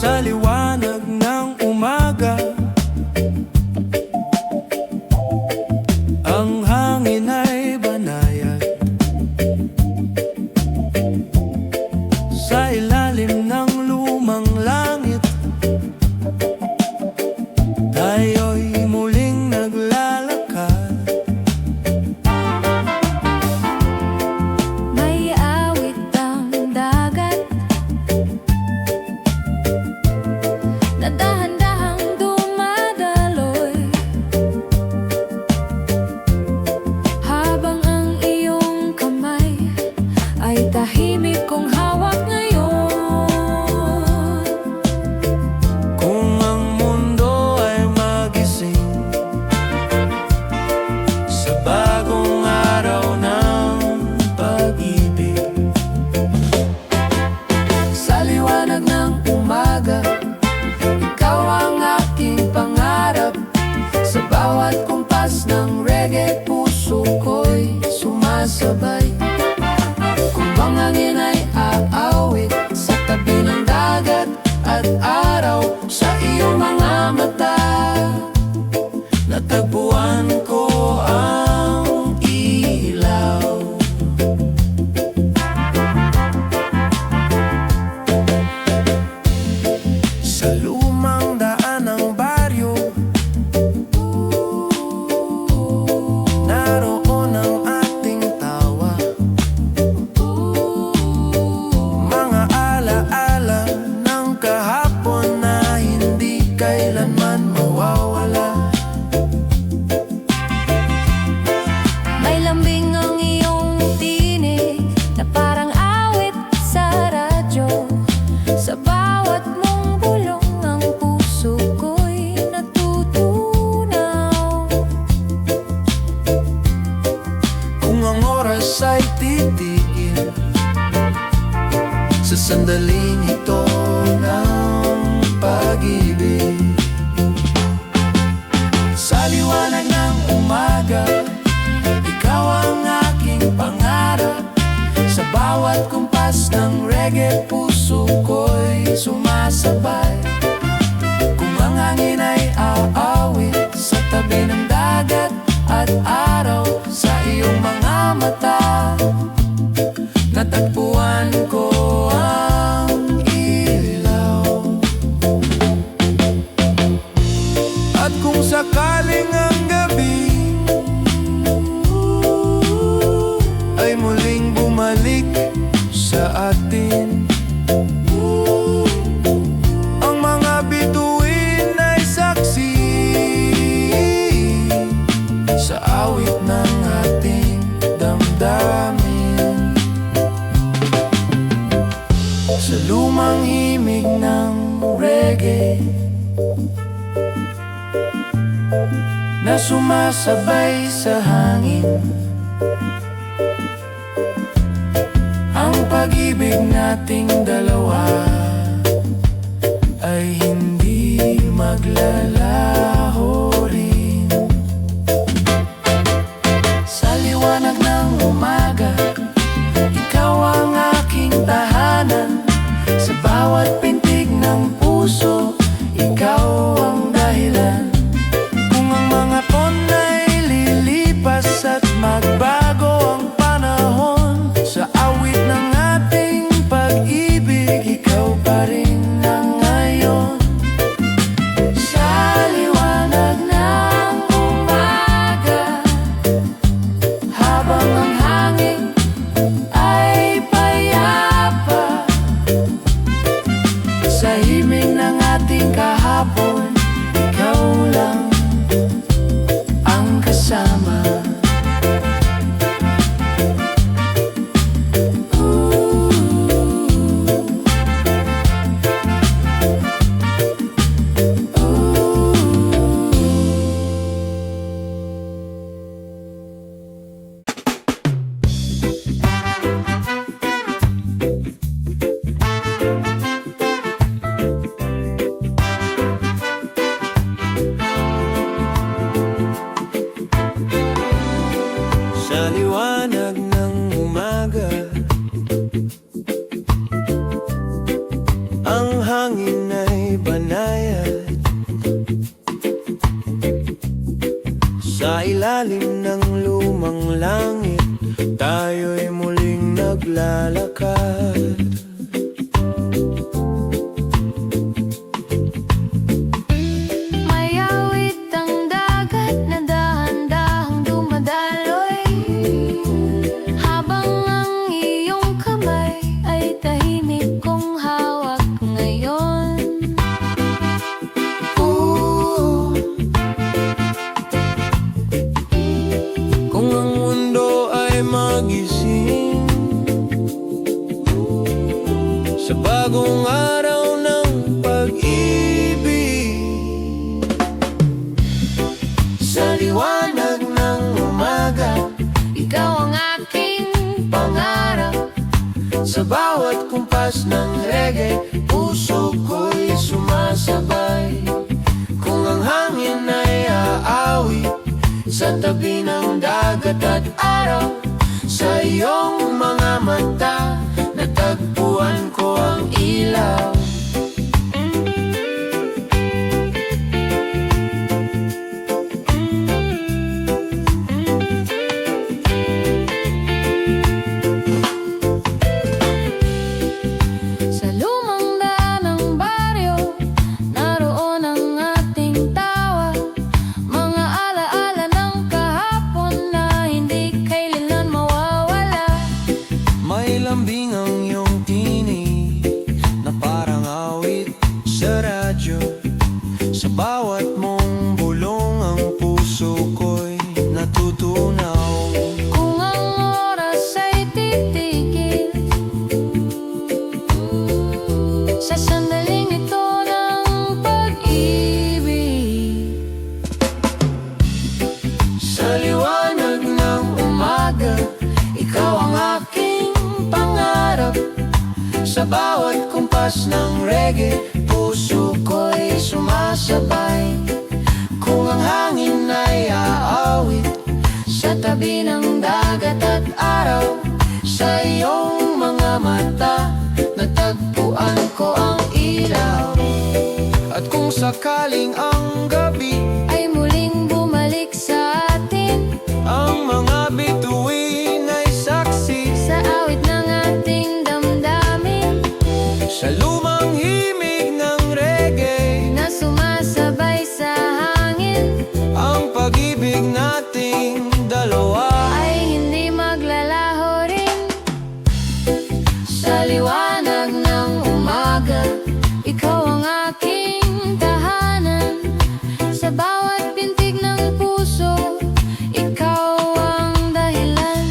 Sa liwanag ng umaga, ang hangin ay banayad. Sa ilalim ng lumang langit, tayo'y muling naglalakad. May awit ang dagat na dahan-dahang dumadaloy, habang ang iyong kamay ay tahimik kong hawak ngayon. Kung ang mundo ay magising sa bagong araw ng pag-ibig, Sa liwanag ng umaga, ikaw ang aking pangarap. Sa bawat kumpas ng reggae, puso ko'y sumasabay. Kung bang hangin ay aawit sa tabi ng dagat at araw, sa iyong mga mata natagpuan ko ang ilaw. Sa lumang daan ng baryo, naroon ang ating tawa. Mga alaala ng kahapon na hindi kailanman mawawala. may lambing ang iyong tinig na parang awit sa radyo. Sa bawat mong bulong, ang puso ko'y natutunaw. Kung ang oras ay titigil sa sandaling ito ng pag-ibig, sa liwanag ng umaga, ikaw ang aking pangarap. Sa bawat kumpas ng reggae, puso ko'y sumasabay. Kung ang hangin ay aawit sa tabi ng dagat at araw, sa iyong mga mata natagpuan ko ang ilaw. At kung sakaling ang gabi ay muling bumalik sa atin, ang mga bituin ay saksi sa awit ng ating damdamin. Sa lumang himig ng reggae na sumasabay sa hangin, ang pag-ibig nating dalawa ay hindi maglalaho rin. Sa liwanag ng umaga, ikaw ang aking tahanan. Sa bawat pintig ng puso, ikaw ang dahilan. Kung ang mga taon ay lilipas at magbago ang panahon, sa awit ng ating pag-ibig, ikaw pa rin ang ngayon. Sa liwanag ng umaga, habang ang hangin ay payapa, Sa himig ng ating kahapon, ikaw lang ang kasama. ang hangin ay banayad, sa ilalim ng lumang langit tayo'y muling naglalakad. May awit ang dagat na dahan-dahang dumadaloy, habang ang iyong kamay ay tahimik kong hawak ngayon. Kung ang mundo ay magising sa bagong araw ng pag-ibig, sa liwanag ng umaga, Ikaw ang aking pangarap. sa bawat kumpas ng reggae, puso ko'y sumasabay. Kung ang hangin ay aawit sa tabi ng dagat at araw, sa iyong mga mata natagpuan ko ang ilaw. Sa lumang daan ng baryo, naroon ang ating tawa, mga alaala ng kahapon na hindi kailanman mawawala. May lambing ang iyong tinig na parang awit sa radyo, sa bawat mong bulong ang puso ko'y natutunaw. Kung ang oras ay titigil sa sandaling ito ng pag-ibig, Sa liwanag ng umaga, ikaw ang aking pangarap. Sa bawat kumpas ng reggae, puso ko'y sumasabay. Kung ang hangin ay aawit sa tabi ng dagat at araw, sa iyong mga mata natagpuan ko ang ilaw. At kung sakaling ang gabi ay muling bumalik sa atin, ang mga bituin ay saksi sa awit ng ating damdamin sa lumang himig ng reggae, na sumasabay sa hangin, ang pag-ibig nating dalawa. ay hindi maglalaho rin. Sa liwanag ng umaga, ikaw ang aking tahanan. Sa bawat pintig ng puso, ikaw ang dahilan.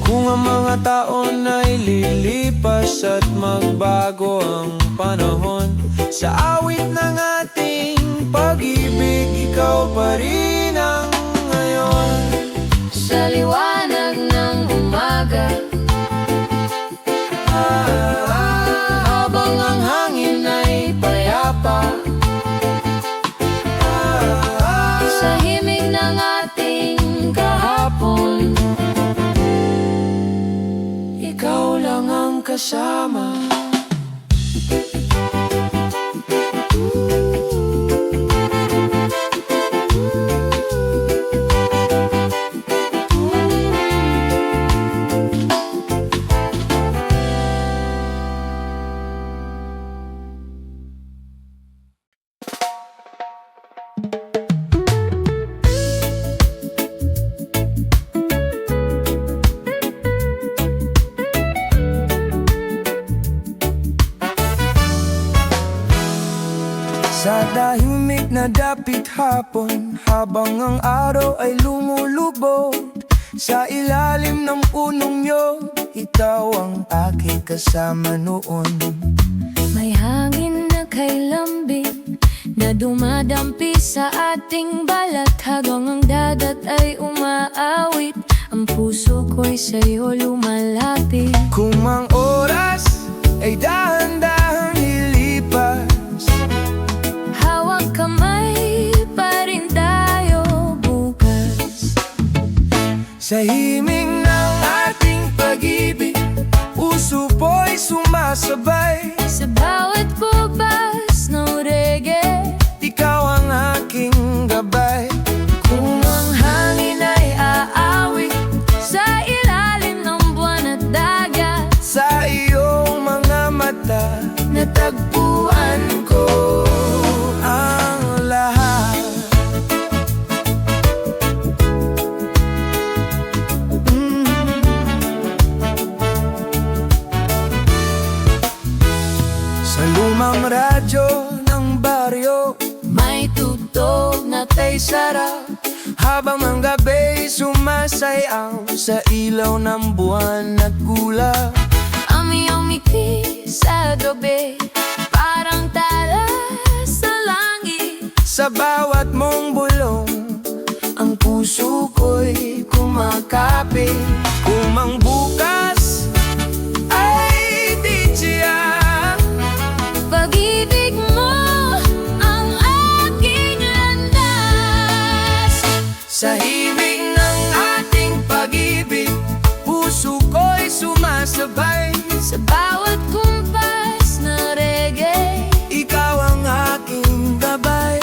Kung ang mga taon ay lilipas at magbago ang panahon, sa awit ng ating pag-ibig, ikaw pa rin ang ngayon. Sa liwanag ng umaga, Habang ang hangin ay payapa, sa himig ng ating kahapon, ikaw lang ang kasama. Sa tahimik na dapit hapon, habang ang araw ay lumulubog, sa ilalim ng punong yun, ikaw ang aking kasama noon. may hangin na kay lambing na dumadampi sa ating balat, habang ang dagat ay umaawit, ang puso ko'y sa'yo lumalapit. Kung ang oras ay dahan-dahang lilipas, Hawak kamay pa rin tayo bukas. sa himig ng ating pag-ibig, puso po'y sumasabay. Sa bawat bugso may sarap, habang ang gabi sumasayaw sa ilaw ng buwan at kulap. Ang iyong ngiti sa gabi, parang tala sa langit. Sa bawat mong bulong, ang puso ko'y kumakapit. Kung ang bukas ay di tiyak, Pag-ibig mo ang aking landas. sa himig ng ating pag-ibig, puso ko'y sumasabay. Sa bawat kumpas na reggae, Ikaw ang aking gabay.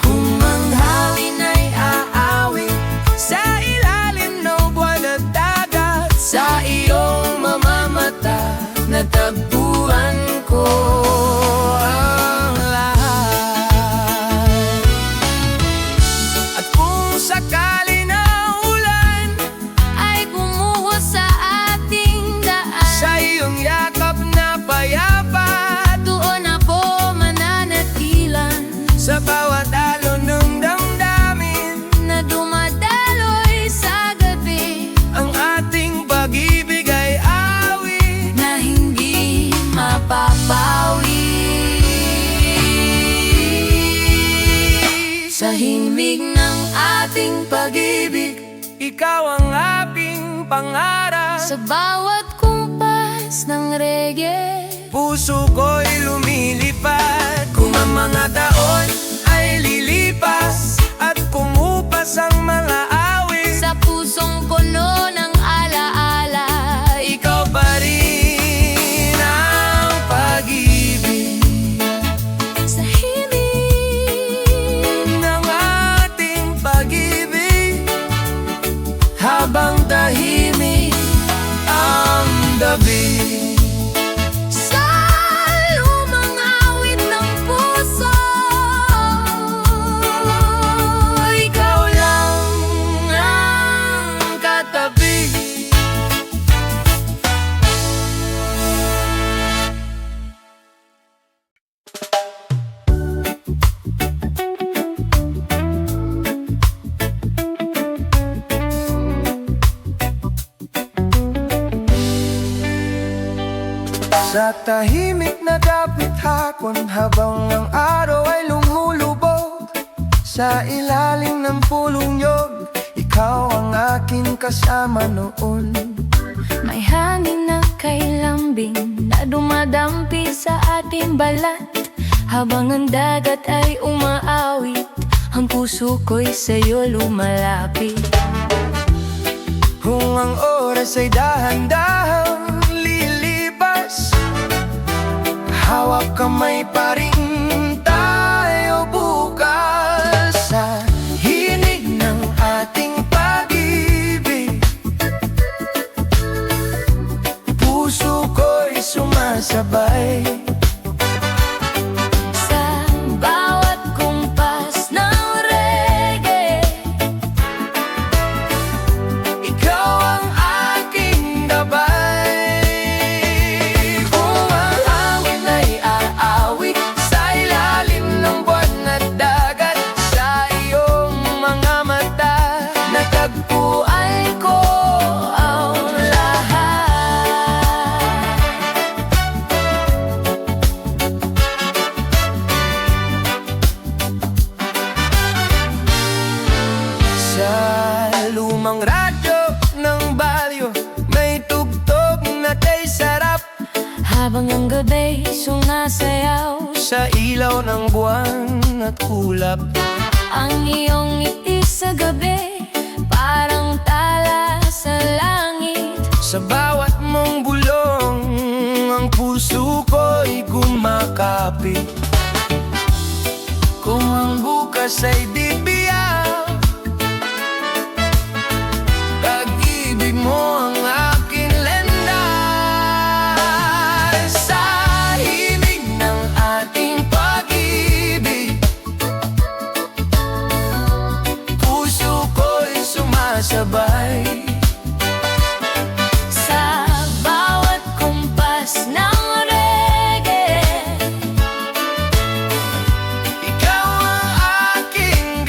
Kung ang hangin ay aawit sa ilalim ng buwan at dagat, sa iyong mamamata natagpuan ko ang lahat. At kung sakali na ulan ay gumuho sa ating daan. sa iyong yakap na payapa, Doon ako mananatilan, sa bawat alon ng damdamin, na dumadaloy sa gabi, ang ating pag-ibig ay awit na hindi mapapawi. Sa himig ng ating pag-ibig, ikaw ang aking pangarap. sa bawat kumpas ng reggae, Puso ko'y lumilipad. Kung ang mga taon ay lilipas at kumupas ang mga awit, sa pusong puno ng alaala, ikaw pa rin ang pag-ibig sa himig ng ating pag-ibig. Habang tahimik ang gabi, sa lumang awit ng puso, ikaw lang ang katabi. Sa tahimik na dapit hapon, habang ang araw ay lumulubog, sa ilalim ng pulong nyog, ikaw ang aking kasama noon. may hangin na kay lambing na dumadampi sa ating balat. Habang ang dagat ay umaawit, ang puso ko'y sa'yo lumalapit. Kung ang oras ay dahan-dahang lilipas, hawak kamay pa rin tayo bukas. Sa hinig ng ating pag-ibig, puso ko'y sumasabay. Sa bawat kumpas ng reggae, Ikaw ang aking gabay. Kung ang hangin ay aawit sa ilalim ng buwan at dagat, sa iyong mga mata natagpuan ko ang lahat. Sa lumang radyo ng balyo, may tugtog na kay sarap, habang ang gabi sumasayaw, sa ilaw ng buwan at kulap. ang iyong ngiti sa gabi, parang tala sa langit. Sa bawat mong bulong, ang puso ko'y kumakapit. Kung ang bukas ay di biyak, pag-ibig mo ang aking landas. Sa himig ng ating pag-ibig, puso ko'y sumasabay. Sa bawat kumpas ng reggae, Ikaw ang aking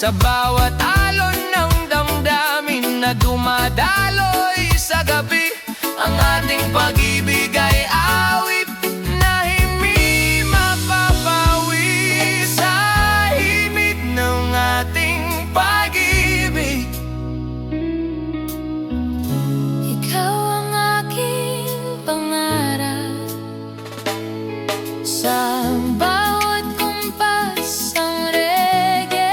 Sa bawat alon ng damdamin na dumadaloy sa gabi, ang ating pag-ibig ay awit na hindi mapapawi sa himig ng ating pag-ibig. Ikaw ang aking pangarap sa bawat kumpas ng reggae.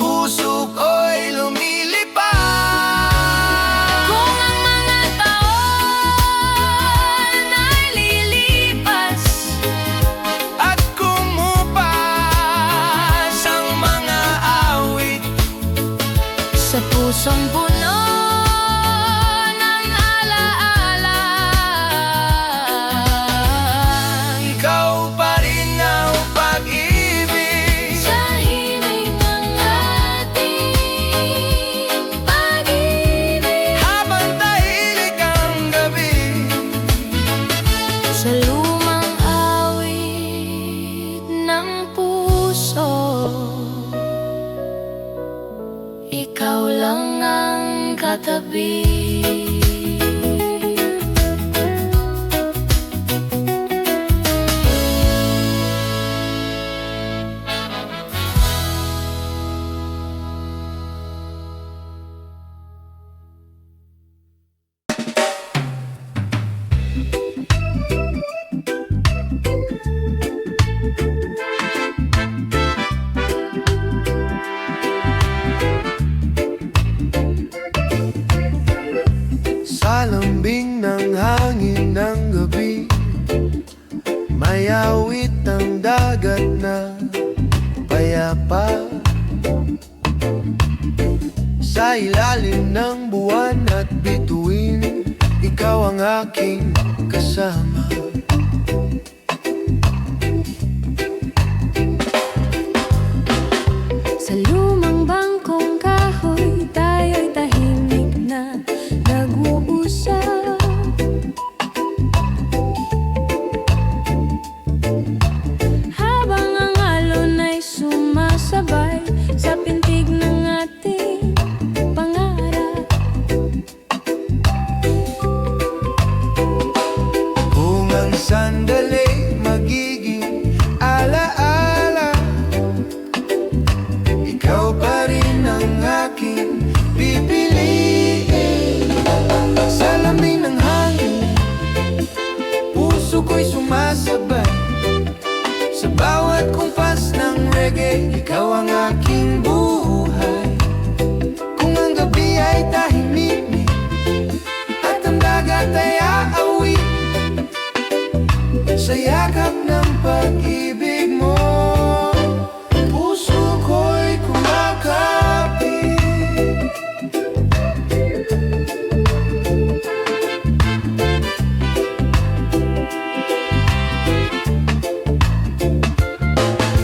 Puso ko'y lumilipad Kung ang mga taon ay lilipas, at kumupas ang mga awit sa pusong puno ng alaala, ikaw pa rin ang pag-ibig. sa himig ng ating pag-ibig. Habang tahimik ang gabi, Sa lumang awit ng puso, ikaw lang ang katabi. sa lambing ng hangin ng gabi, may awit ang dagat na payapa. Sa ilalim ng buwan at bituin, ikaw ang aking kasama. Sa lumang bangkong kahoy, tayo'y tahimik na nag-uusap. Habang ang alon ay sumasabay sa pintig ng ating pangarap. Kung ang sandali magiging alaala, ikaw pa rin ang aking pipiliin. Sa lamig ng hangin, puso ko'y sumasabay. Sa bawat kumpas ng reggae, ikaw ang aking buhay. Kung ang gabi ay tahimik at ang dagat ay aawit, sa yakap ng pag-ibig mo, puso ko'y kumakapit.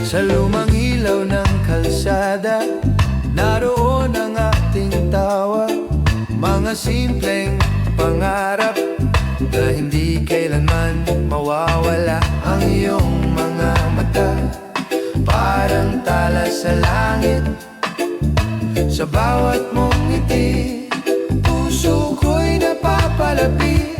Sa lumang ilaw ng kalsada, naroon ang ating tawa. Mga simpleng pangarap na hindi kailanman mawawala. Ang iyong mga mata, parang tala sa langit. Sa bawat mong ngiti, puso ko'y napapalapit.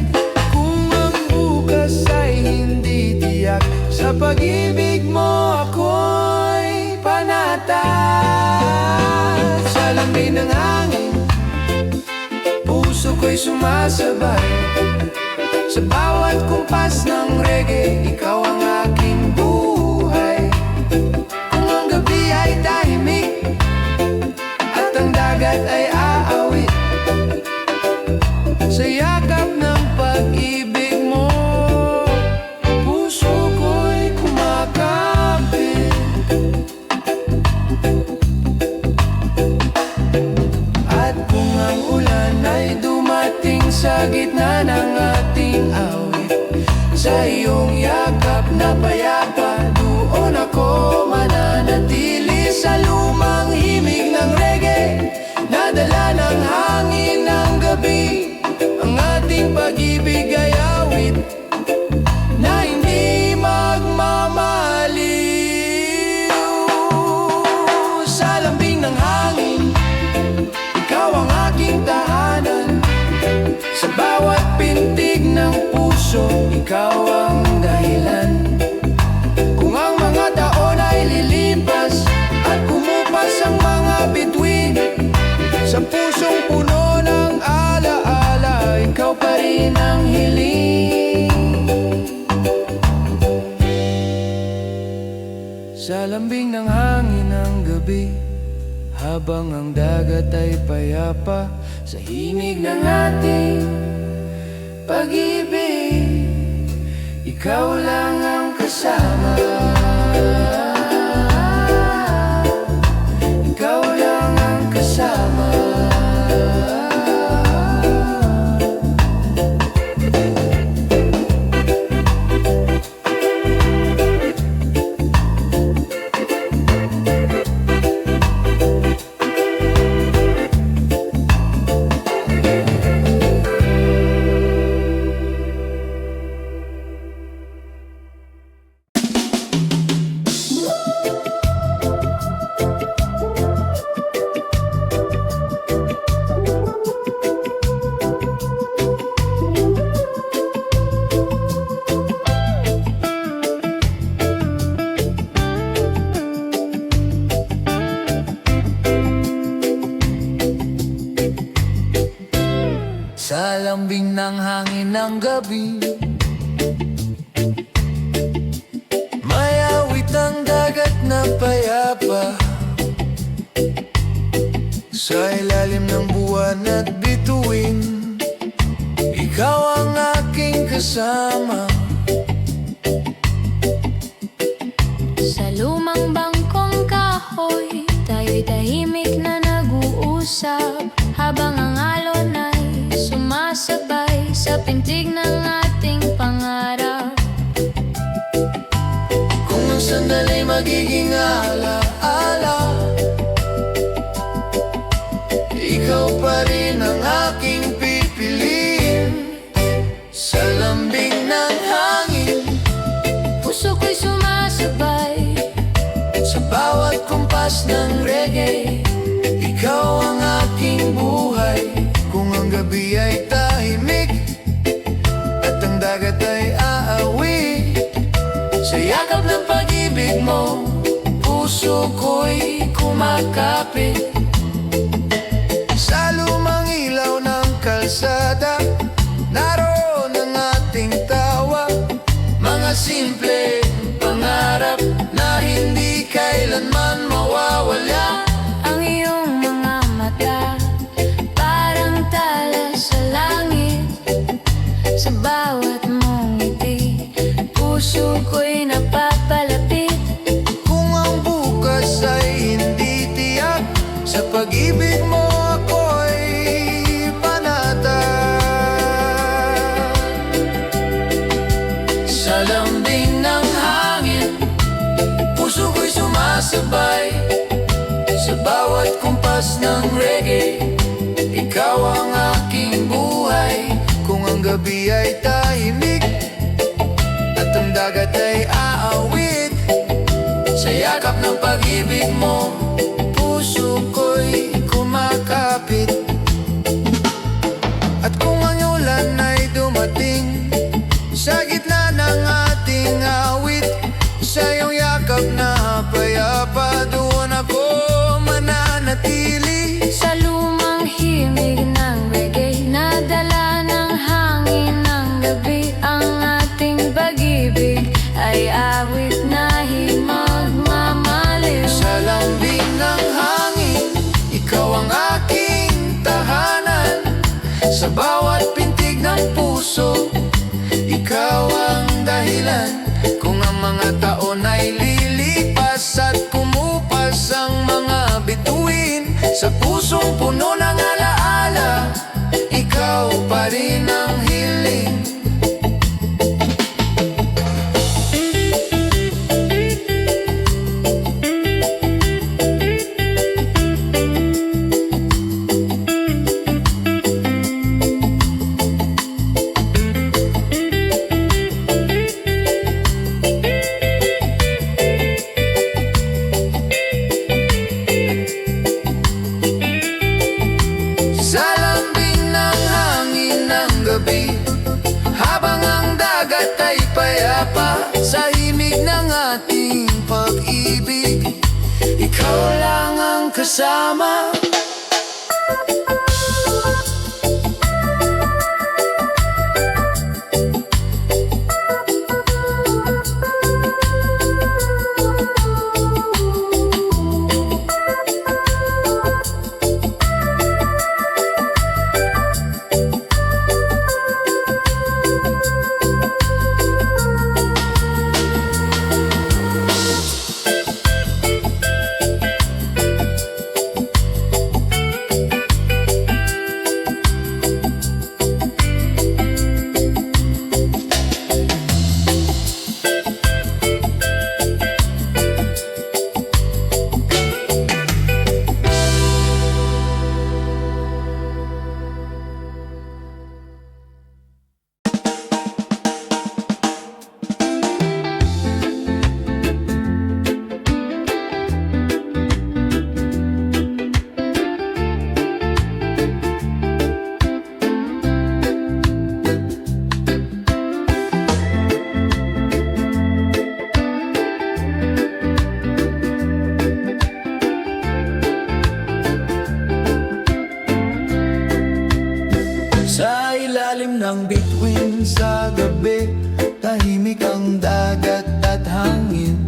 Kung ang bukas ay hindi tiyak, sa pag-ibig mo ako'y panatag. Sa lamig ng hangin, puso ko'y sumasabay. Sa bawat kumpas ng reggae, ikaw ang aking buhay. Kung ang gabi ay tahimik at ang dagat ay aawit, sa yakap ng pag-ibig mo, puso ko'y kumakapit. At kung ang ulan ay dumating sa gitna ng ating awit, sa iyong yakap na payapa, doon ako mananatili. Sa lumang himig ng reggae, nadala ng hangin ng gabi, ang ating pag-ibig ay awit na hindi magmamaliw. puso, ikaw ang dahilan. Kung ang mga taon ay lilipas at kumupas ang mga bituin, sa pusong puno ng alaala, ikaw pa rin ang hiling. Sa lambing ng hangin ng gabi, habang ang dagat ay payapa, sa himig ng ating pag-ibig, ikaw lang ang kasama. Ikaw lang ang kasama. Sa lambing ng hangin ng gabi, may awit ang dagat na payapa. Sa ilalim ng buwan at bituin, ikaw ang aking kasama. Sa lumang bangkong kahoy, tayo'y tahimik na nag-uusap, habang ang alon ay sumasabay sa pintig ng ating pangarap. Kung ang sandali magiging ala-ala, ikaw pa rin ang aking pipiliin. Sa lambing ng hangin, Puso ko'y sumasabay sa bawat kumpas ng reggae, ikaw ang aking buhay. Kung ang gabi ay tahimik at ang dagat ay aawi, sa yakap ng pag-ibig mo, puso ko'y kumakapit. Sa lumang ilaw ng kalsada, naroon ang ating tawa, mga simple pangarap na hindi kailanman mawawala. ang iyong mga mata, parang tala sa langit. Sa bawat mong ngiti, puso ko'y napapalapit. Kung ang bukas ay hindi tiyak, sa pag-ibig mo ako'y panata. Sa lambing ng hangin, puso ko'y sumasabay sa bawat kumpas ng reggae, ikaw ang aking buhay. Kung ang gabi ay tahimik at ang dagat ay aawit, sa yakap ng pag-ibig mo, puso ko'y kumakapit. At kung ang ulan ay dumating sa gitna ng ating awit, sa iyong yakap na payapa, doon ako mananatili. Sa lumang himig ng reggae, nadala ng hangin ng gabi, ang ating pag-ibig ay awit na himagmamaliw. Sa lambing ng hangin, ikaw ang aking tahanan. Sa bawat pintig ng puso, ikaw ang dahilan. Kung ang mga taon ay lilipas at kumupas ang mga bituin, sa pusong puno ng alaala, ikaw pa rin ang hiling. himig ng ating pag-ibig, ikaw lang ang kasama. Sa ilalim ng bituin sa gabi, tahimik ang dagat at hangin.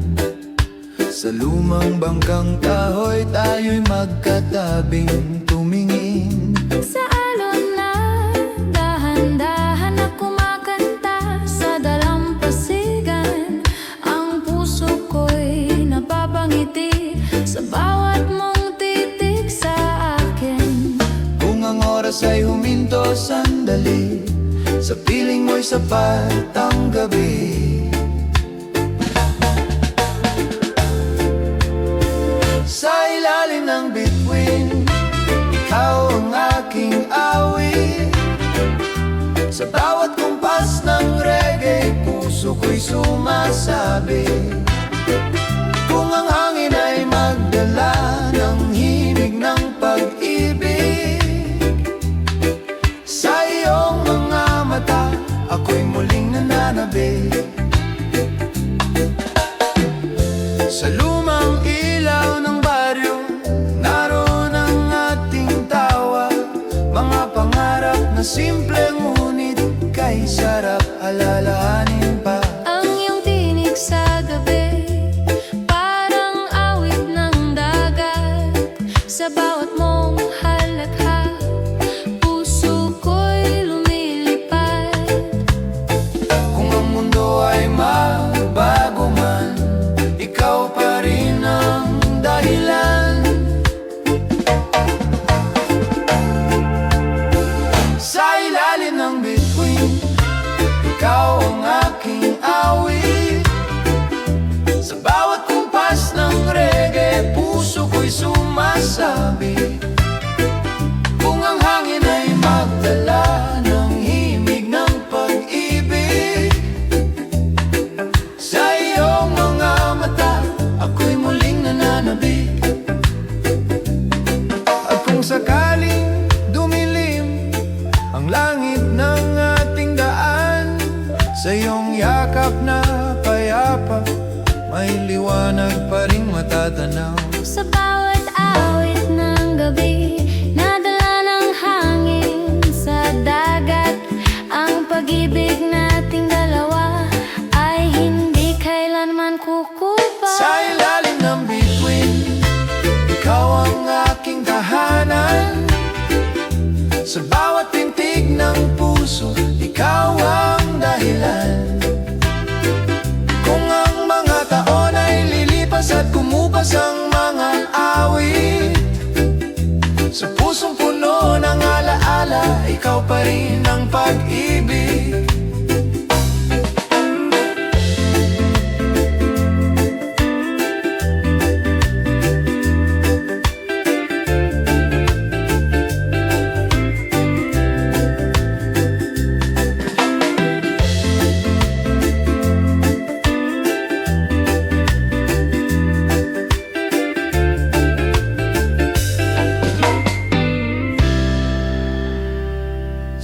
Sa lumang bangkang kahoy, tayo'y magkatabing tumingin. Sa alon na dahan-dahan na kumakanta sa dalampasigan, ang puso ko'y napapangiti sa bawat mong titig sa akin. Kung ang oras ay huminto sandali, sa piling mo'y sapat ang gabi. Sa ilalim ng bituin, ikaw ang aking awit. Sa bawat kumpas ng reggae, puso ko'y sumasabi. Kung ang hangin ay magdala ng himig ng pag-ibig, sa iyong mga mata, ako'y muling nananabik. Sa lumang ilaw ng baryo, naroon ang ating tawa. Mga pangarap na simple ngunit kay sarap alalahanin pa. Ang iyong tinig sa gabi, parang awit ng dagat. Sa bawat mong halakha, puso ko'y lumilipad. Kung ang mundo ay magbago man, ikaw pa rin ang dahilan. Sa ilalim ng bituin, ikaw ang aking awit. Sa bawat kumpas ng reggae, puso ko'y sumasabi. Kung ang hangin ay magdala ng himig ng pag-ibig, sa iyong mga mata, ako'y muling nananabik. At kung sakaling dumilim ang langit ng ating daan, sa iyong yakap na payapa, may liwanag pa ring matatanaw. Sa bawat awit ng gabi, nadala ng hangin sa dagat. Ang pag-ibig nating dalawa ay hindi kailanman kukupa. Sa ilalim ng bituin, ikaw ang aking tahanan. Sa bawat pintig ng puso, ikaw ang dahilan. Kung ang mga taon ay lilipas at kumupas ang mga awit, sa pusong puno ng alaala, ikaw pa rin ang pag-ibig.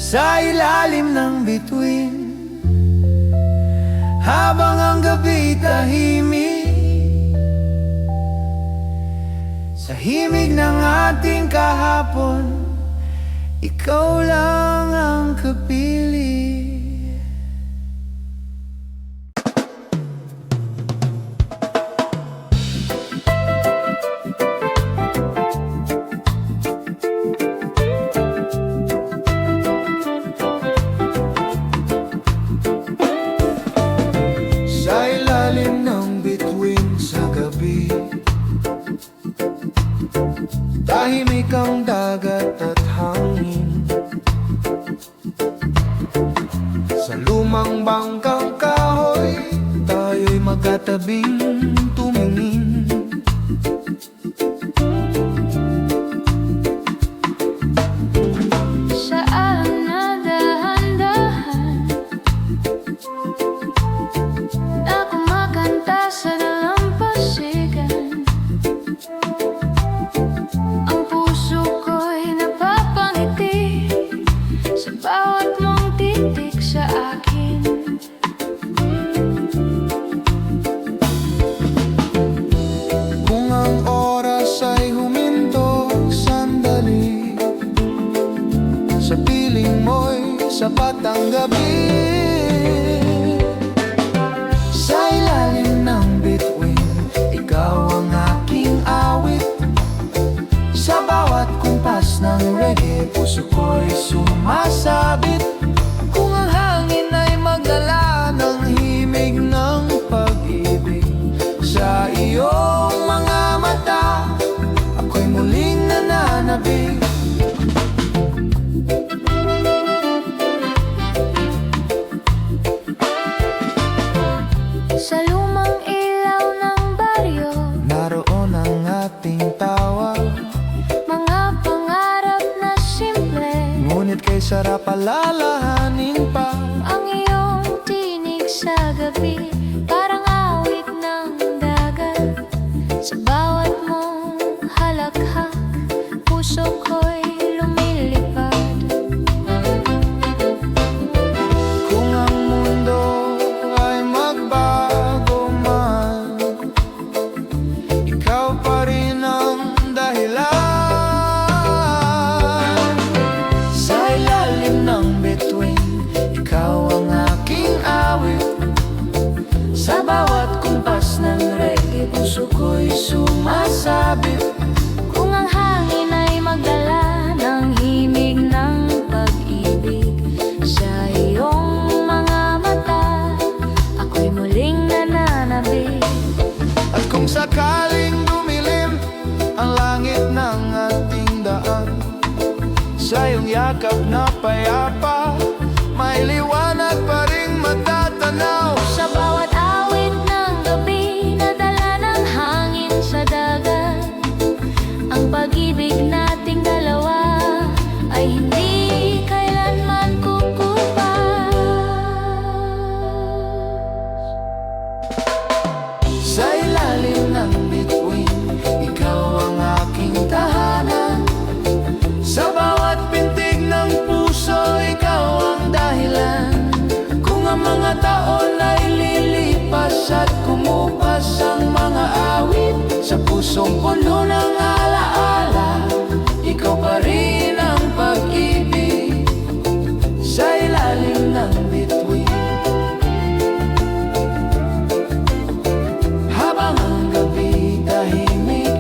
Sa ilalim ng bituin, Habang ang gabi tahimik, sa himig ng ating kahapon, ikaw lang ang kapili. Sa ilalim ng bituin sa gabi, tahimik ang dagat at hangin. Sa lumang bangkang kahoy, tayo'y magkatabing tumingin. Saan na dahan-dahan na kumakanta sa dalampasigan. Ang puso ko'y napapangiti sa bawat mong titik sa akin. Kung ang oras ay huminto sandali, sa piling mo'y sapat ang gabi. Sa ilalim ng bituin, ikaw ang aking awit. Sa bawat kumpas ng reggae, puso ko'y sumasabit. Kung ang hangin ay magdala ng himig ng pag-ibig, sa iyong mga mata, ako'y muling nananabik. Sa lumang ilaw ng baryo, Naroon ang ating tawa, mga pangarap na simple. ngunit kay sarap alalahanin pa. Ang iyong tinig sa gabi, parang awit ng dagat. Sa bawat mong halakhak, puso ko'y lumilipad. Kung ang mundo ay magbago man, ikaw pa rin ang dahilan. Sa ilalim ng bituin, ikaw ang aking awit. Sa bawat kumpas ng reggae, puso ko'y sumasabit. Kung ang hangin ay magdala ng himig ng pag-ibig, sa iyong mga mata, ako'y muling nananabik. At kung sakaling dumilim ang langit ng ating daan, sa iyong yakap na payapa, may liwanag pa ring matatanaw. Sa bawat awit ng gabi na dala ng hangin sa dagat, ang pag-ibig nating dalawa ay hindi kailanman kukupas. Sa ilalim ng bituin, ikaw ang aking tahanan. Sa bawat pintig ng puso, ikaw ang dahilan. Kung ang mga taon ay lilipas at kumupas ang mga awit, sa pusong puno ng alaala, ikaw pa rin ang pag-ibig. Sa ilalim ng bituin, habang ang gabi tahimik,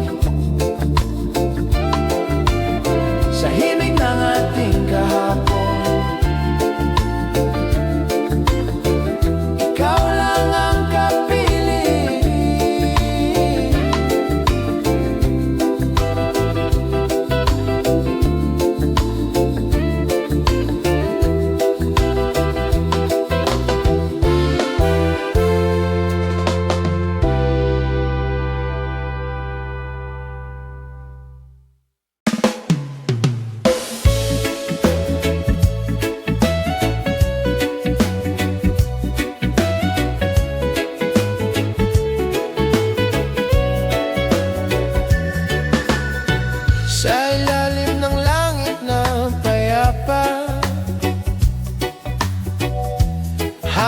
sa himig ng ating kahapon, ikaw lang ang kapili.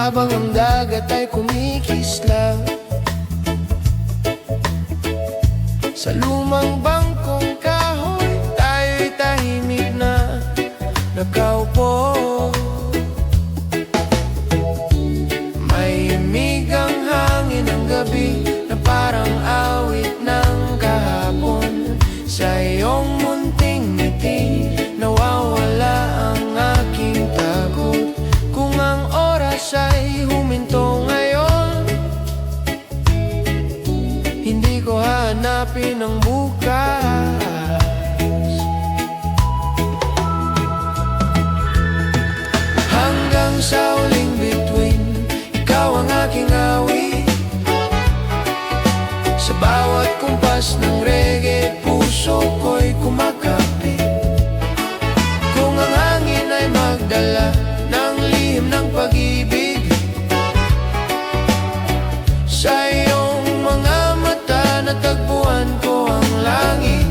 habang ang dagat ay kumikisla. Sa lumang bangkong kahoy, tayo'y tahimik na nakaupo. May himig ang hangin ng gabi na parang awit ng kahapon. Sa iyong munting ngiti, nawawala ang aking takot. Kung ang oras ay huminto ngayon, hindi ko hanapin ang bukas. Hanggang sa huling bituin, ikaw ang aking awit. Sa bawat kumpas ng reggae, puso ko'y kumakapit. Kung ang hangin ay magdala ng lihim ng pag-ibig, sa iyong mga mata natagpuan ko ang langit.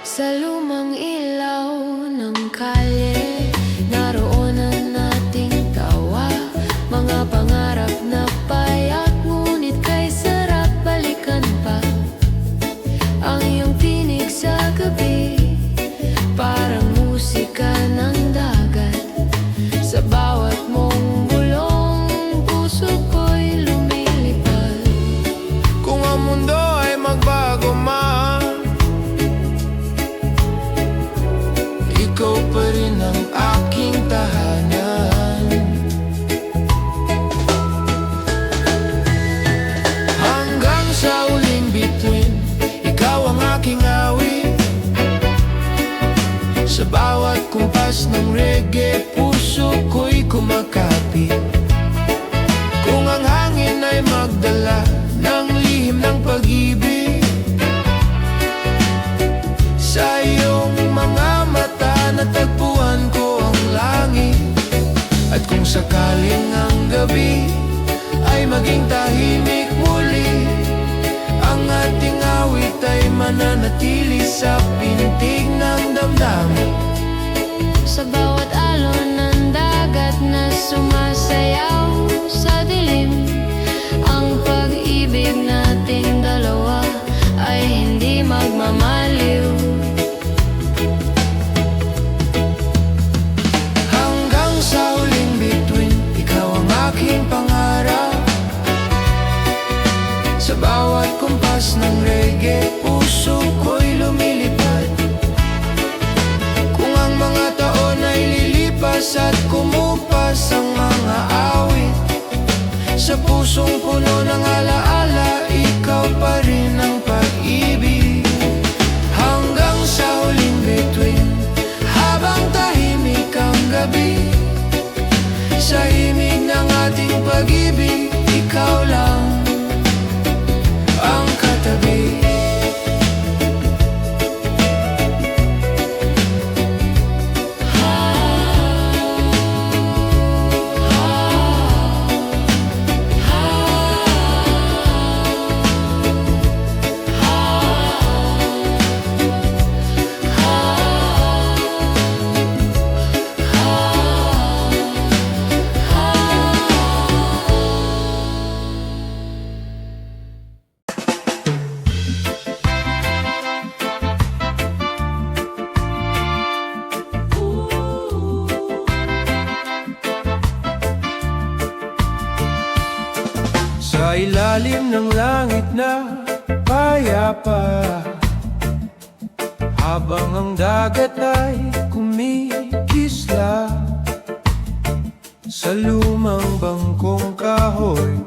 Sa lumang ilaw ng kalye, naroon ang ating tawa. Mga pangarap na payak, ngunit kay sarap balikan pa. Ang iyong tinig sa gabi, parang musika ng dagat. Sa bawat mong bulong, puso ko'y lumilipad. Kung ang mundo ay magbago man, ikaw pa rin ang aking tahanan. Hanggang sa huling bituin, ikaw ang aking awit. Sa bawat kumpas ng reggae, puso ko'y kumakapit. Kung ang hangin ay magdala ng lihim ng pag-ibig, sa iyong mga mata natagpuan ko ang langit. At kung sakaling ang gabi ay maging tahimik muli, ang ating awit ay mananatili sa pintig ng damdamin. Sa bawat alon ng dagat na sumasayaw sa dilim, ang pag-ibig nating dalawa ay hindi magmamaliw. Hanggang sa huling bituin, ikaw ang aking pangarap. Sa bawat kumpas ng reggae, puso ko'y lumilipad. Kung ang mga taon ay lilipas at kumupas ang mga awit, sa pusong puno ng alaala, ikaw pa rin ang pag-ibig. Hanggang sa huling bituin, habang tahimik ang gabi, sa himig ng ating pag-ibig, ikaw lang ang katabi. Sa ilalim ng langit na payapa, habang ang dagat ay kumikisla. Sa lumang bangkong kahoy,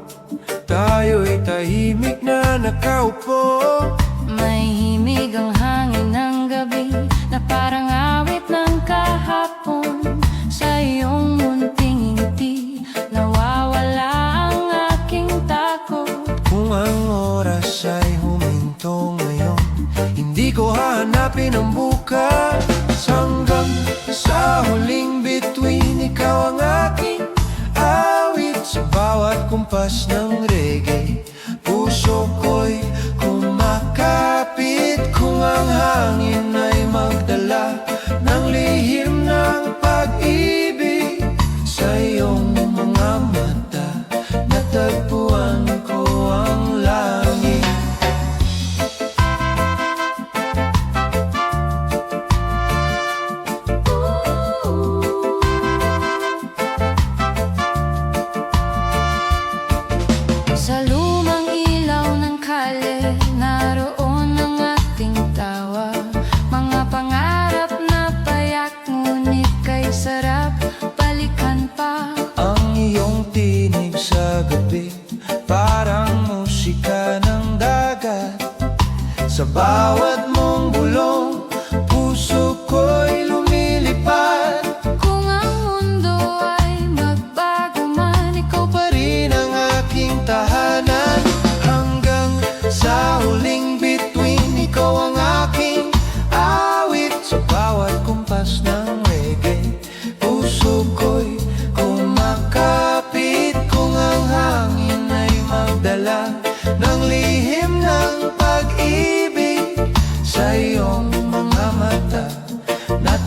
tayo'y tahimik na nakaupo. May himig ang hangin ng gabi na parang awit ng kahapon. Sa iyong munting ngiti, nawawala ang aking takot. Kung ang oras ay huminto ngayon, hindi ko hahanapin ang bukas. Hanggang sa huling bituin, ikaw ang aking awit. Sa bawat kumpas ng reggae, puso ko'y kumakapit.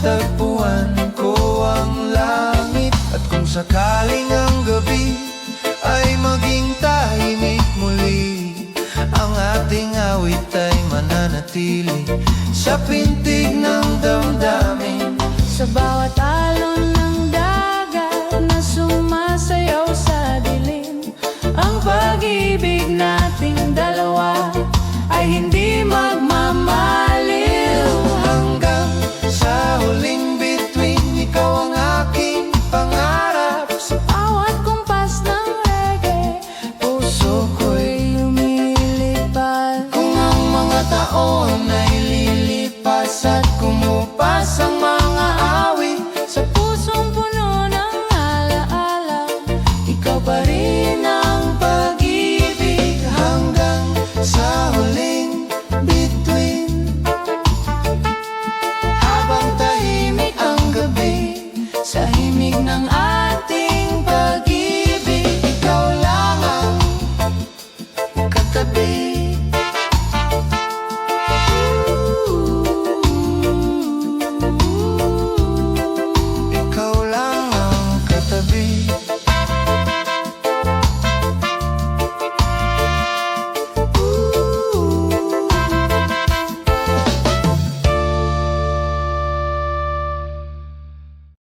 Tagpo